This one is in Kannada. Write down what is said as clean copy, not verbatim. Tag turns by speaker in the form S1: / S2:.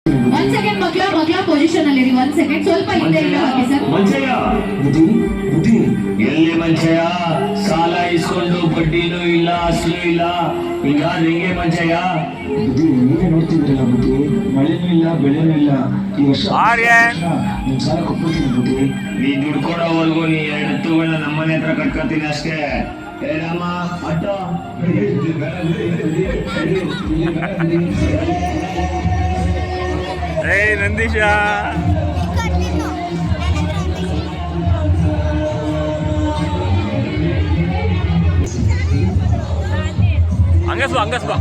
S1: ಒಂದ್ ಸೆಕೆಂಡ್ ಮಕ್ಳ ಪೊಸಿಷನ್ ಅಲ್ಲಿ ಒಂದ್ ಸೆಕೆಂಡ್ ಸ್ವಲ್ಪ ಹಿಂದೆ ಹಾಕಿ ಸರ್.
S2: ಮಂಚಯ್ಯ ಬುದ್ಧಿ ಎಲ್ಲಿ ಮಂಚಯ್ಯ? ಸಾಲ ಇಸ್ಕೊಂಡು ಬಡ್ಡಿನೂ ಇಲ್ಲ ಅಸಲು ಇಲ್ಲ, ಹಿಂಗಾದ್ರೆ ಹೆಂಗೆ ಮಂಚಯ್ಯ?
S3: ಬುದ್ಧಿ ನೀವೇ ನೋಡ್ತಿದ್ರಲ್ಲ ಬುದ್ಧಿ, ಮಳೆನೂ ಇಲ್ಲ ಬೆಳೆನೂ ಇಲ್ಲ. ಈ ವರ್ಷ ನಿಮ್ ಸಾಲ ಕೊಟ್ಬಿಡ್ತೀನಿ ಬುದ್ಧಿ.
S2: ನೀ ದುಡ್ಡು ಕೊಡೋವರೆಗೂ ನೀ ಎರಡು ಎತ್ತುಗಳನ್ನ ನಮ್ಮನೆ ಹತ್ರ ಕಟ್ಕೊತೀನಿ ಅಷ್ಟೇ. ಏನಮ್ಮ ಅಡ್ಡ
S4: ನಂದೀಶ ಹಂಗಸ್ಬಾ